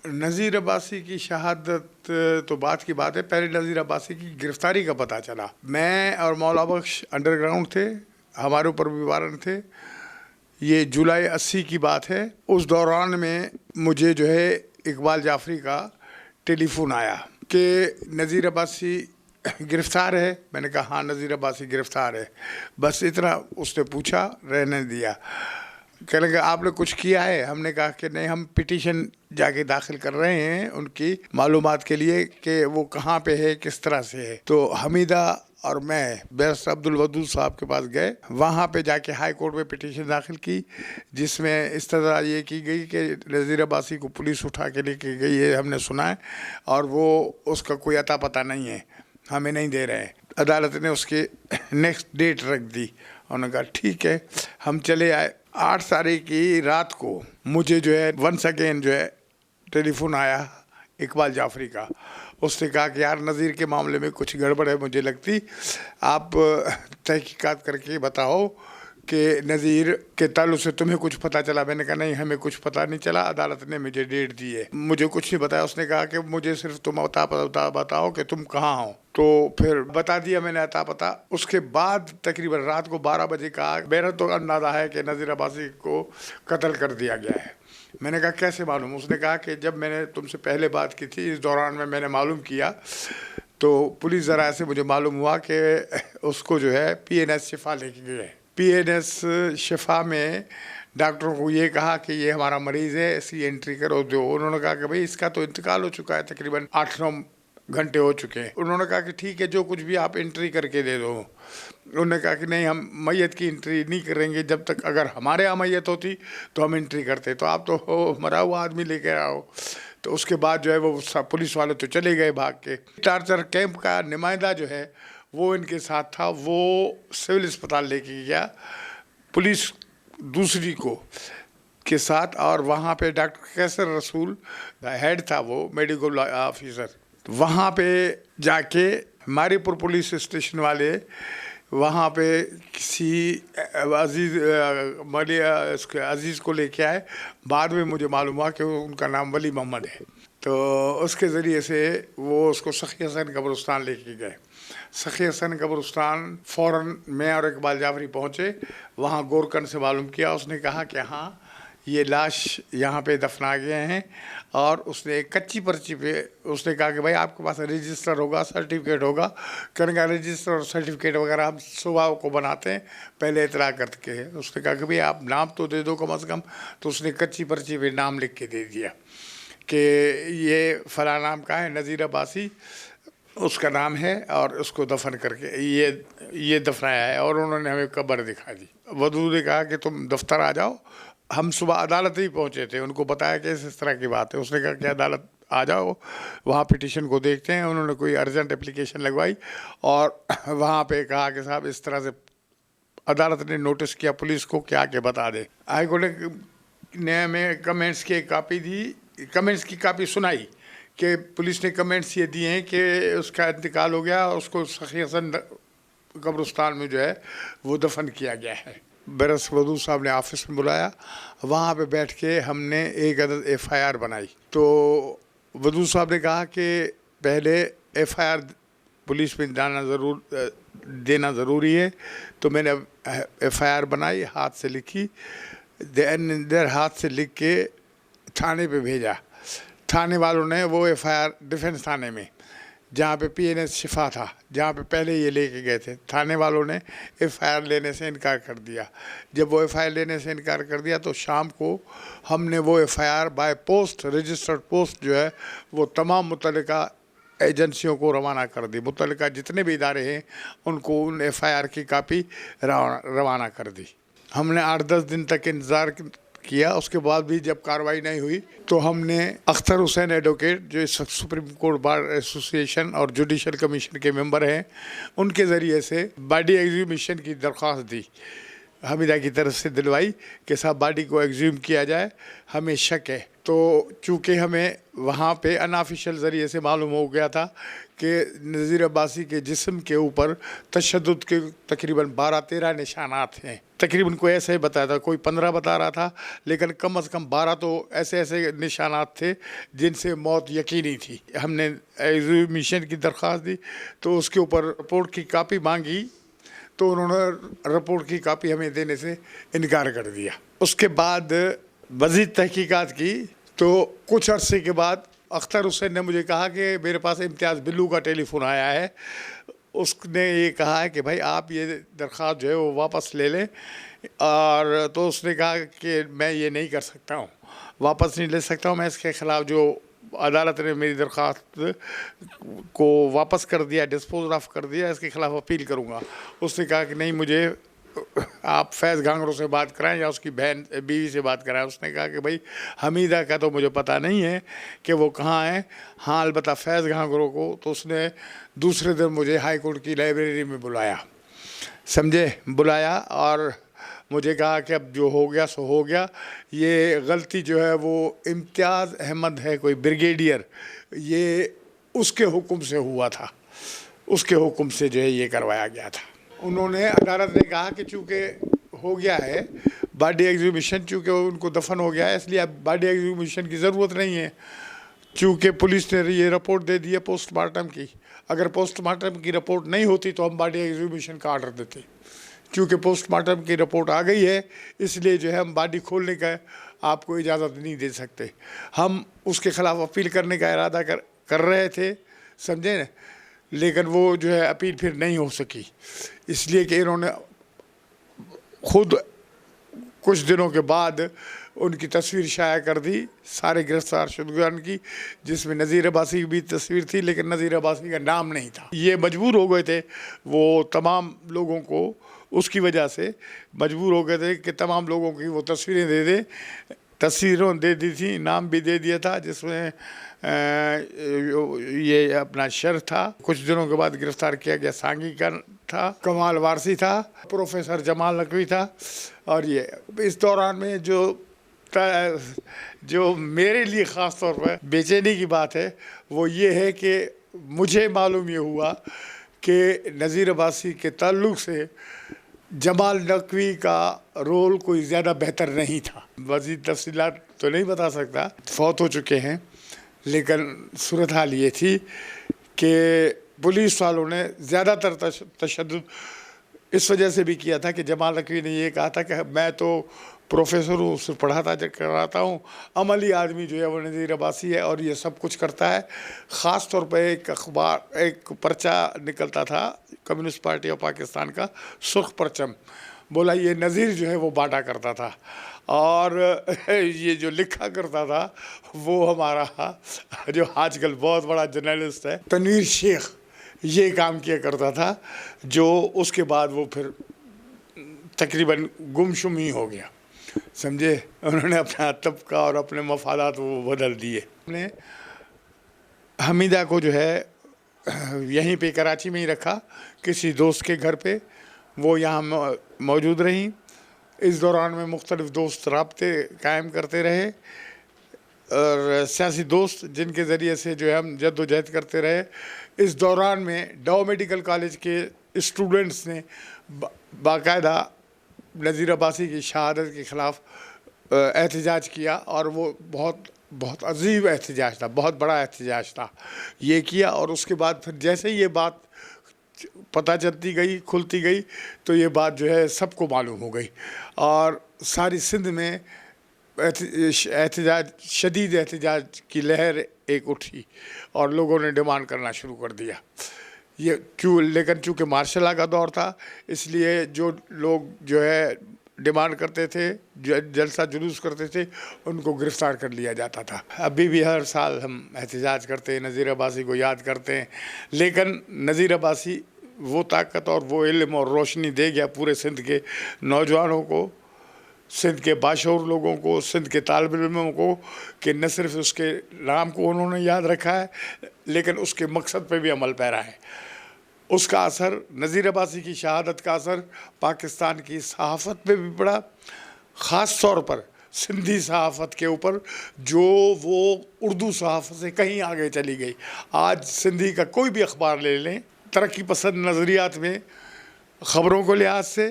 نذیر عباسی کی شہادت تو بعد کی بات ہے، پہلے نذیر عباسی کی گرفتاری کا پتہ چلا۔ میں اور مولا بخش انڈر گراؤنڈ تھے، ہمارے اوپر بھی وارنٹ تھے۔ یہ جولائی 80 کی بات ہے۔ اس دوران میں مجھے جو ہے اقبال جعفری کا ٹیلی فون آیا کہ نذیر عباسی گرفتار ہے۔ میں نے کہا ہاں نذیر عباسی گرفتار ہے، بس اتنا اس نے پوچھا، رہنے دیا۔ کہنے لگا آپ نے کچھ کیا ہے؟ ہم نے کہا کہ نہیں، ہم پٹیشن جا کے داخل کر رہے ہیں ان کی معلومات کے لیے کہ وہ کہاں پہ ہے، کس طرح سے ہے۔ تو حمیدہ اور میں بیرسٹر عبدالودود صاحب کے پاس گئے، وہاں پہ جا کے ہائی کورٹ میں پٹیشن داخل کی، جس میں استدعا یہ کی گئی کہ نذیر عباسی کو پولیس اٹھا کے لے کے گئی ہے، ہم نے سنا ہے، اور وہ اس کا کوئی اتا پتہ نہیں ہے، ہمیں نہیں دے رہے ہیں۔ عدالت نے اس کے نیکسٹ ڈیٹ رکھ دی۔ انہوں نے کہا ٹھیک ہے، ہم چلے آئے۔ 8 تاریخ کی رات کو مجھے جو ہے ونس اگین جو ہے ٹیلی فون آیا اقبال جعفری کا۔ اس نے کہا کہ یار نذیر کے معاملے میں کچھ گڑبڑ ہے مجھے لگتی، آپ تحقیقات کر کے بتاؤ کہ نذیر کے تعلق سے تمہیں کچھ پتہ چلا؟ میں نے کہا نہیں، ہمیں کچھ پتہ نہیں چلا، عدالت نے مجھے ڈیٹ دی ہے، مجھے کچھ نہیں بتایا۔ اس نے کہا کہ مجھے صرف تم بتاؤ کہ تم کہاں ہو۔ تو پھر بتا دیا میں نے عطا پتہ۔ اس کے بعد تقریباً رات کو 12 بجے کہا میرا تو اندازہ ہے کہ نذیر عباسی کو قتل کر دیا گیا ہے۔ میں نے کہا کیسے معلوم؟ اس نے کہا کہ جب میں نے تم سے پہلے بات کی تھی، اس دوران میں نے معلوم کیا، تو پولیس ذرائع سے مجھے معلوم ہوا کہ اس کو جو ہے پی این ایس شفا لے کے گئے۔ پی این ایس شفا میں ڈاکٹروں کو یہ کہا کہ یہ ہمارا مریض ہے، اس کی انٹری کرو دو۔ انہوں نے کہا کہ بھائی اس کا تو انتقال ہو چکا ہے، تقریباً 8-9 گھنٹے ہو چکے ہیں۔ انہوں نے کہا کہ ٹھیک ہے، جو کچھ بھی آپ انٹری کر کے دے دو۔ انہوں نے کہا کہ نہیں، ہم میت کی انٹری نہیں کریں گے جب تک، اگر ہمارے یہاں میت ہوتی تو ہم انٹری کرتے، تو آپ تو مرا ہوا آدمی لے کے آؤ۔ تو اس کے بعد جو ہے وہ پولیس والے تو چلے گئے بھاگ کے۔ ٹارچر کیمپ کا نمائندہ جو ہے وہ ان کے ساتھ تھا، وہ سول اسپتال لے کے گیا پولیس دوسری کو کے ساتھ، اور وہاں پہ ڈاکٹر کیسر رسول ہیڈ تھا، وہ میڈیکل آفیسر۔ وہاں پہ جا کے ہماری پور پولیس اسٹیشن والے وہاں پہ کسی عزیز کو لے کے آئے۔ بعد میں مجھے معلوم ہوا کہ ان کا نام ولی محمد ہے، تو اس کے ذریعے سے وہ اس کو سخی حسن قبرستان لے کے گئے۔ سخی حسن قبرستان فوراً میں اور اقبال جعفری پہنچے، وہاں گورکن سے معلوم کیا، اس نے کہا کہ ہاں یہ لاش یہاں پہ دفنا گئے ہیں، اور اس نے ایک کچی پرچی پہ اس نے کہا کہ بھائی آپ کے پاس رجسٹر ہوگا، سرٹیفکیٹ ہوگا؟ کہنے کا رجسٹر اور سرٹیفکیٹ وغیرہ ہم صبح کو بناتے ہیں، پہلے اطلاع کر کے۔ اس نے کہا کہ بھائی آپ نام تو دے دو کم از کم۔ تو اس نے کچی پرچی پہ نام لکھ کے دے دیا کہ یہ فلاں نام کا ہے، نذیر عباسی اس کا نام ہے، اور اس کو دفن کر کے یہ دفنایا ہے، اور انہوں نے ہمیں قبر دکھا دی۔ ودود نے کہا کہ تم دفتر آ جاؤ۔ ہم صبح عدالت ہی پہنچے تھے، ان کو بتایا کہ اس طرح کی بات ہے۔ اس نے کہا کہ عدالت آ جاؤ، وہاں پٹیشن کو دیکھتے ہیں۔ انہوں نے کوئی ارجنٹ اپلیکیشن لگوائی، اور وہاں پہ کہا کہ صاحب اس طرح سے عدالت نے نوٹس کیا پولیس کو کیا کہ بتا دے۔ ہائی کورٹ نے ہمیں کمنٹس کی کاپی دی، کمنٹس کی کاپی سنائی کہ پولیس نے کمنٹس یہ دیے ہیں کہ اس کا انتقال ہو گیا، اس کو سخی حسن قبرستان میں جو ہے وہ دفن کیا گیا ہے۔ بیرسٹر ودود صاحب نے آفس میں بلایا، وہاں پہ بیٹھ کے ہم نے ایک عدد ایف آئی آر بنائی۔ تو ودود صاحب نے کہا کہ پہلے ایف آئی آر پولیس میں دینا ضروری ہے، تو میں نے ایف آئی آر بنائی، ہاتھ سے لکھی، ہاتھ سے لکھ کے تھانے پہ بھیجا۔ تھانے والوں نے وہ ایف آئی آر ڈیفینس تھانے میں، جہاں پہ پی این ایس شفا تھا، جہاں پہ پہلے یہ لے کے گئے تھے، تھانے والوں نے ایف آئی آر لینے سے انکار کر دیا۔ جب وہ ایف آئی آر لینے سے انکار کر دیا تو شام کو ہم نے وہ F I R by post, registered post جو ہے وہ تمام متعلقہ ایجنسیوں کو روانہ کر دی۔ متعلقہ جتنے بھی ادارے ہیں ان کو ان ایف آئی آر کی کاپی روانہ کر دی۔ ہم نے 8-10 دن تک انتظار کیا، اس کے بعد بھی جب کارروائی نہیں ہوئی تو ہم نے اختر حسین ایڈوکیٹ، جو اس وقت سپریم کورٹ بار ایسوسی ایشن اور جوڈیشل کمیشن کے ممبر ہیں، ان کے ذریعے سے باڈی ایگزیومیشن کی درخواست دی، حمیدہ کی طرف سے دلوائی کہ صاحب باڈی کو ایگزیوم کیا جائے، ہمیں شک ہے۔ تو چونکہ ہمیں وہاں پہ انآفیشیل ذریعے سے معلوم ہو گیا تھا کہ نذیر عباسی کے جسم کے اوپر تشدد کے تقریباً 12-13 نشانات ہیں، تقریباً کوئی ایسے ہی بتایا تھا, کوئی 15 بتا رہا تھا, لیکن کم از کم 12 تو ایسے ایسے نشانات تھے جن سے موت یقینی تھی. ہم نے ایگزیبیشن کی درخواست دی تو اس کے اوپر رپورٹ کی کاپی مانگی, تو انہوں نے رپورٹ کی کاپی ہمیں دینے سے انکار کر دیا. اس کے بعد مزید تحقیقات کی تو کچھ عرصے کے بعد اختر حسین نے مجھے کہا کہ میرے پاس امتیاز بلو کا ٹیلی فون آیا ہے. اس نے یہ کہا ہے کہ بھائی آپ یہ درخواست جو ہے وہ واپس لے لیں, اور تو اس نے کہا کہ میں یہ نہیں کر سکتا ہوں, واپس نہیں لے سکتا ہوں. میں اس کے خلاف جو عدالت نے میری درخواست کو واپس کر دیا, ڈسپوز آف کر دیا, اس کے خلاف اپیل کروں گا. اس نے کہا کہ نہیں, مجھے آپ فیض گھانگرو سے بات کرائیں یا اس کی بہن بیوی سے بات کرائیں. اس نے کہا کہ بھائی حمیدہ کا تو مجھے پتہ نہیں ہے کہ وہ کہاں ہے, ہاں البتہ فیض گھانگرو کو. تو اس نے دوسرے دن مجھے ہائی کورٹ کی لائبریری میں بلایا, سمجھے, بلایا اور مجھے کہا کہ اب جو ہو گیا سو ہو گیا. یہ غلطی جو ہے وہ امتیاز احمد ہے, کوئی بریگیڈیئر, یہ اس کے حکم سے ہوا تھا, اس کے حکم سے جو ہے یہ کروایا گیا تھا. انہوں نے, عدالت نے کہا کہ چونکہ ہو گیا ہے باڈی ایگزیبیشن, چونکہ ان کو دفن ہو گیا ہے, اس لیے اب باڈی ایگزیبیشن کی ضرورت نہیں ہے, چونکہ پولیس نے یہ رپورٹ دے دی ہے پوسٹ مارٹم کی. اگر پوسٹ مارٹم کی رپورٹ نہیں ہوتی تو ہم باڈی ایگزیبیشن کا آرڈر دیتے. چونکہ پوسٹ مارٹم کی رپورٹ آ گئی ہے, اس لیے جو ہے ہم باڈی کھولنے کا آپ کو اجازت نہیں دے سکتے. ہم اس کے خلاف اپیل کرنے کا ارادہ کر رہے تھے, سمجھے نا, لیکن وہ جو ہے اپیل پھر نہیں ہو سکی, اس لیے کہ انہوں نے خود کچھ دنوں کے بعد ان کی تصویر شائع کر دی سارے گرفتار شدگان کی, جس میں نذیر عباسی کی بھی تصویر تھی, لیکن نذیر عباسی کا نام نہیں تھا. یہ مجبور ہو گئے تھے وہ تمام لوگوں کو, اس کی وجہ سے مجبور ہو گئے تھے کہ تمام لوگوں کی وہ تصویریں دے دیں. تصویروں دے دی تھی, نام بھی دے دیا تھا, جس میں یہ اپنا شر تھا. کچھ دنوں کے بعد گرفتار کیا گیا سانگی کا تھا, کمال وارثی تھا, پروفیسر جمال نقوی تھا. اور یہ اس دوران میں جو میرے لیے خاص طور پر بے چینی کی بات ہے وہ یہ ہے کہ مجھے معلوم یہ ہوا کہ نذیر عباسی کے تعلق سے جمال نقوی کا رول کوئی زیادہ بہتر نہیں تھا. مزید تفصیلات تو نہیں بتا سکتا, فوت ہو چکے ہیں, لیکن صورتحال یہ تھی کہ پولیس والوں نے زیادہ تر تشدد اس وجہ سے بھی کیا تھا کہ جمال نقوی نے یہ کہا تھا کہ میں تو پروفیسر ہوں, صرف پڑھاتا کراتا ہوں, عملی آدمی جو ہے وہ نذیر عباسی ہے اور یہ سب کچھ کرتا ہے. خاص طور پہ ایک پرچہ نکلتا تھا کمیونسٹ پارٹی آف پاکستان کا, سرخ پرچم, بولا یہ نذیر جو ہے وہ بانٹا کرتا تھا, اور یہ جو لکھا کرتا تھا وہ ہمارا جو آج کل بہت بڑا جرنلسٹ ہے تنویر شیخ, یہ کام کیا کرتا تھا, جو اس کے بعد وہ پھر تقریباً گمشم ہی ہو گیا, سمجھے. انہوں نے اپنا طبقہ اور اپنے مفادات وہ بدل دیے. ہم نے حمیدہ کو جو ہے یہیں پہ کراچی میں ہی رکھا, کسی دوست کے گھر پہ, وہ یہاں موجود رہیں. اس دوران میں مختلف دوست رابطے قائم کرتے رہے, اور سیاسی دوست جن کے ذریعے سے جو ہے ہم جد و جہد کرتے رہے. اس دوران میں ڈاؤ میڈیکل کالج کے اسٹوڈنٹس نے باقاعدہ نذیر عباسی کی شہادت کے خلاف احتجاج کیا, اور وہ بہت عظیم احتجاج تھا, بہت بڑا احتجاج تھا یہ کیا. اور اس کے بعد پھر جیسے یہ بات پتہ چلتی گئی, کھلتی گئی, تو یہ بات جو ہے سب کو معلوم ہو گئی, اور ساری سندھ میں احتجاج, شدید احتجاج کی لہر ایک اٹھی, اور لوگوں نے ڈیمانڈ کرنا شروع کر دیا. لیکن چونکہ مارشل لا کا دور تھا, اس لیے جو لوگ جو ہے ڈیمانڈ کرتے تھے, جلسہ جلوس کرتے تھے, ان کو گرفتار کر لیا جاتا تھا. ابھی بھی ہر سال ہم احتجاج کرتے ہیں, نذیر عباسی کو یاد کرتے ہیں, لیکن نذیر عباسی وہ طاقت اور وہ علم اور روشنی دے گیا پورے سندھ کے نوجوانوں کو, سندھ کے باشعور لوگوں کو, سندھ کے طالب علموں کو, کہ نہ صرف اس کے نام کو انہوں نے یاد رکھا ہے, لیکن اس کے مقصد پہ بھی عمل پیرا ہے. اس کا اثر, نذیر عباسی کی شہادت کا اثر پاکستان کی صحافت پہ بھی پڑا, خاص طور پر سندھی صحافت کے اوپر, جو وہ اردو صحافت سے کہیں آگے چلی گئی. آج سندھی کا کوئی بھی اخبار لے لیں, ترقی پسند نظریات میں خبروں کو لحاظ سے,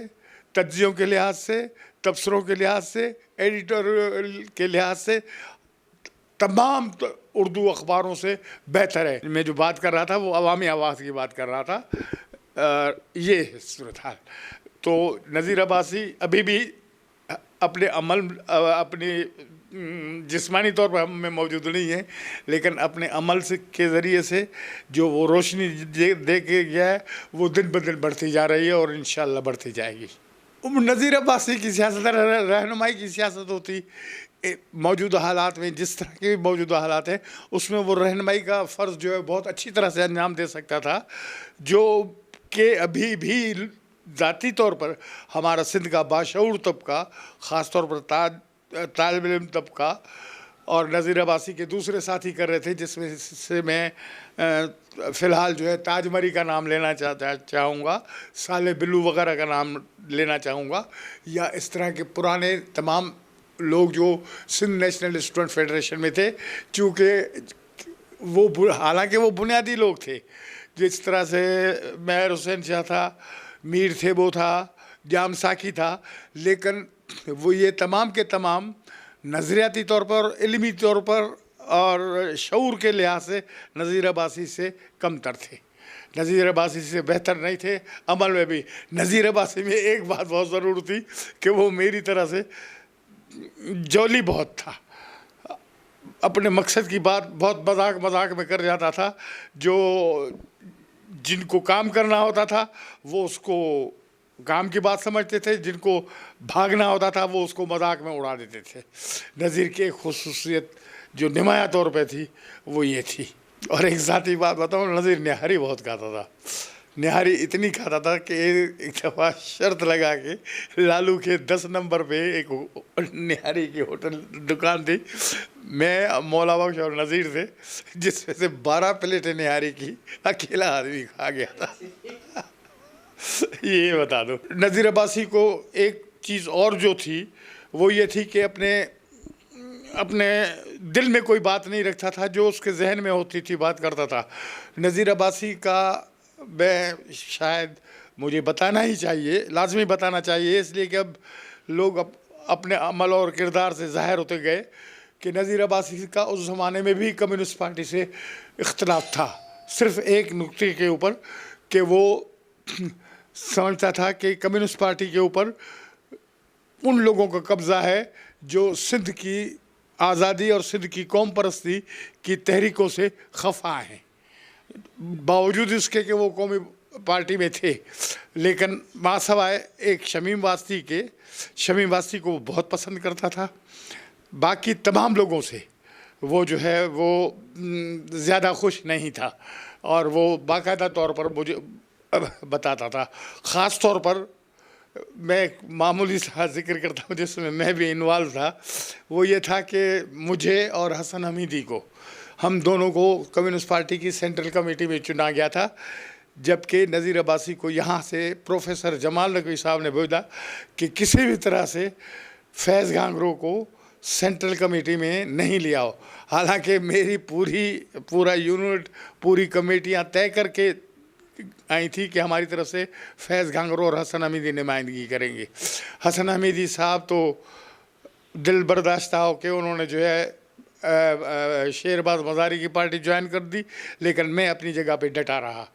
تجزیوں کے لحاظ سے، تبصروں کے لحاظ سے، ایڈیٹوریل کے لحاظ سے تمام اردو اخباروں سے بہتر ہے۔ میں جو بات کر رہا تھا وہ عوامی آواز کی بات کر رہا تھا۔ یہ صورتحال تو نذیر عباسی ابھی بھی اپنے عمل، اپنی جسمانی طور پر ہم میں موجود نہیں ہے، لیکن اپنے عمل سے کے ذریعے سے جو وہ روشنی دے کے گیا ہے وہ دن بدن بڑھتی جا رہی ہے اور انشاءاللہ بڑھتی جائے گی۔ نذیر عباسی کی سیاست رہنمائی کی سیاست ہوتی موجودہ حالات میں، جس طرح کے موجودہ حالات ہیں اس میں وہ رہنمائی کا فرض جو ہے بہت اچھی طرح سے انجام دے سکتا تھا، جو کہ ابھی بھی ذاتی طور پر ہمارا سندھ کا باشعور طبقہ، خاص طور پر طالب علم طبقہ اور نذیر عباسی کے دوسرے ساتھی کر رہے تھے، جس میں سے میں فی الحال جو ہے تاج مری کا نام لینا چاہوں گا، صالح بلو وغیرہ کا نام لینا چاہوں گا، یا اس طرح کے پرانے تمام لوگ جو سندھ نیشنل اسٹوڈنٹ فیڈریشن میں تھے، چونکہ وہ حالانکہ وہ بنیادی لوگ تھے، جس طرح سے مہر حسین شاہ تھا، میر تھیبو تھا، جام ساکھی تھا، لیکن وہ یہ تمام کے تمام نظریاتی طور پر، علمی طور پر اور شعور کے لحاظ سے نذیر عباسی سے کم تر تھے، نذیر عباسی سے بہتر نہیں تھے عمل میں بھی۔ نذیر عباسی میں ایک بات بہت ضرور تھی کہ وہ میری طرح سے جولی بہت تھا، اپنے مقصد کی بات بہت مذاق میں کر جاتا تھا، جو جن کو کام کرنا ہوتا تھا وہ اس کو کام کی بات سمجھتے تھے، جن کو بھاگنا ہوتا تھا وہ اس کو مذاق میں اڑا دیتے تھے۔ نذیر کی ایک خصوصیت جو نمایاں طور پہ تھی وہ یہ تھی۔ اور ایک ذاتی بات بتاؤں، نذیر نہاری بہت کھاتا تھا، نہاری اتنی کھاتا تھا کہ ایک دفعہ شرط لگا کے لالو کے 10 نمبر پہ ایک نہاری کی ہوٹل دکان تھی، میں مولا بخش اور نذیر تھے، جس میں سے 12 پلیٹیں نہاری کی اکیلا آدمی کھا گیا تھا۔ یہ بتا دو۔ نذیر عباسی کو ایک چیز اور جو تھی وہ یہ تھی کہ اپنے دل میں کوئی بات نہیں رکھتا تھا، جو اس کے ذہن میں ہوتی تھی بات کرتا تھا۔ نذیر عباسی کا میں شاید مجھے بتانا ہی چاہیے، لازمی بتانا چاہیے، اس لیے کہ اب لوگ اپنے عمل اور کردار سے ظاہر ہوتے گئے کہ نذیر عباسی کا اس زمانے میں بھی کمیونسٹ پارٹی سے اختلاف تھا، صرف ایک نقطے کے اوپر کہ وہ سمجھتا تھا کہ کمیونسٹ پارٹی کے اوپر ان لوگوں کا قبضہ ہے جو سندھ کی آزادی اور سندھ کی قوم پرستی کی تحریکوں سے خفا ہیں، باوجود اس کے کہ وہ قومی پارٹی میں تھے، لیکن ماسوائے ایک شمیم واسطی کے، شمیم واسطی کو وہ بہت پسند کرتا تھا، باقی تمام لوگوں سے وہ جو ہے وہ زیادہ خوش نہیں تھا، اور وہ باقاعدہ طور پر مجھے بتاتا تھا۔ خاص طور پر میں ایک معمولی سا ذکر کرتا ہوں جس میں بھی انوالو تھا، وہ یہ تھا کہ مجھے اور حسن حمیدی کو، ہم دونوں کو کمیونسٹ پارٹی کی سینٹرل کمیٹی میں چنا گیا تھا، جبکہ نذیر عباسی کو یہاں سے پروفیسر جمال نقوی صاحب نے بھیجا کہ کسی بھی طرح سے فیض گانگرو کو سینٹرل کمیٹی میں نہیں لیا ہو، حالانکہ میری پورا یونٹ، پوری کمیٹیاں طے کر کے آئی تھی کہ ہماری طرف سے فیض گانگرو اور حسن حمیدی نمائندگی کریں گے۔ حسن حمیدی صاحب تو دل برداشتہ ہو کہ انہوں نے جو ہے شیرباز مزاری کی پارٹی جوائن کر دی، لیکن میں اپنی جگہ پہ ڈٹا رہا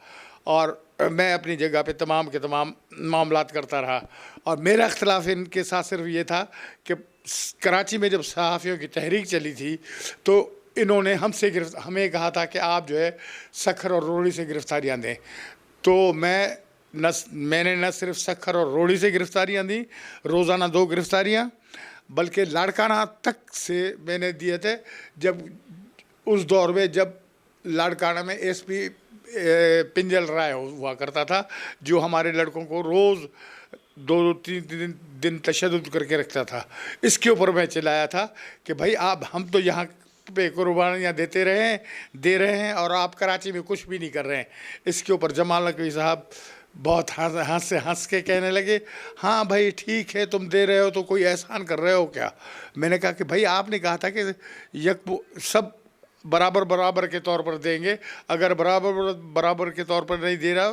اور میں اپنی جگہ پہ تمام کے تمام معاملات کرتا رہا، اور میرا اختلاف ان کے ساتھ صرف یہ تھا کہ کراچی میں جب صحافیوں کی تحریک چلی تھی تو انہوں نے ہمیں کہا تھا کہ آپ جو ہے سکھر اور روڑی سے گرفتاریاں دیں، تو میں نے نہ صرف سکھر اور روڑی سے گرفتاریاں دیں، روزانہ 2 گرفتاریاں، بلکہ لاڑکانہ تک سے میں نے دیے تھے، جب اس دور میں جب لاڑکانہ میں ایس پی پنجل رائے ہوا کرتا تھا، جو ہمارے لڑکوں کو روز 2-3 دن تشدد کر کے رکھتا تھا۔ اس کے اوپر میں چلایا تھا کہ بھائی ہم تو یہاں پہ قربانیاں دے رہے ہیں اور آپ کراچی میں کچھ بھی نہیں کر رہے ہیں۔ اس کے اوپر جمال نقوی صاحب بہت ہنس کے کہنے لگے، ہاں بھائی ٹھیک ہے، تم دے رہے ہو تو کوئی احسان کر رہے ہو کیا؟ میں نے کہا کہ بھائی آپ نے کہا تھا کہ سب برابر کے طور پر دیں گے، اگر برابر کے طور پر نہیں دے رہا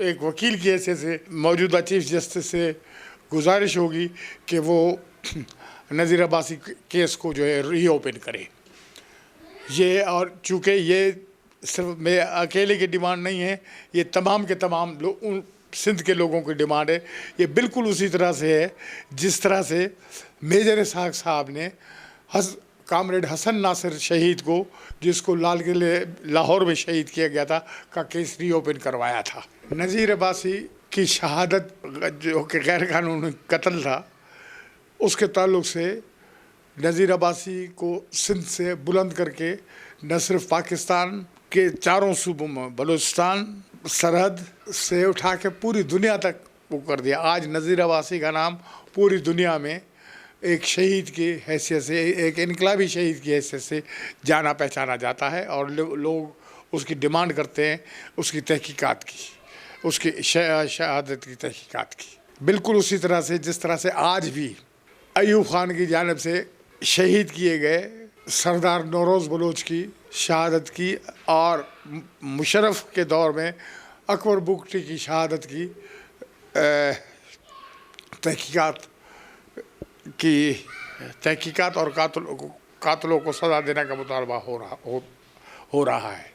ایک وکیل کی حیثیت سے موجودہ چیف جسٹس سے گزارش ہوگی کہ وہ نذیر عباسی کیس کو جو ہے ری اوپن کرے. یہ اور چونکہ یہ صرف میں اکیلے کی ڈیمانڈ نہیں ہے، یہ تمام کے تمام سندھ کے لوگوں کی ڈیمانڈ ہے. یہ بالکل اسی طرح سے ہے جس طرح سے میجر اسحاق صاحب نے کامریڈ حسن ناصر شہید کو، جس کو لال قلعے لاہور میں شہید کیا گیا تھا، کا کیس ری اوپن کروایا تھا. نذیر عباسی کی شہادت جو کہ غیر قانونی قتل تھا، اس کے تعلق سے نذیر عباسی کو سندھ سے بلند کر کے نہ صرف پاکستان کے چاروں صوبوں میں، بلوچستان سرحد سے اٹھا کے پوری دنیا تک وہ کر دیا. آج نذیر عباسی کا نام پوری دنیا میں ایک شہید کی حیثیت سے، ایک انقلابی شہید کی حیثیت سے جانا پہچانا جاتا ہے، اور لوگ اس کی ڈیمانڈ کرتے ہیں اس کی تحقیقات کی، اس کی شہادت کی تحقیقات کی. بالکل اسی طرح سے جس طرح سے آج بھی ایوب خان کی جانب سے شہید کیے گئے سردار نوروز بلوچ کی شہادت کی، اور مشرف کے دور میں اکبر بگٹی کی شہادت کی تحقیقات اور قاتلوں کو سزا دینے کا مطالبہ ہو رہا ہے.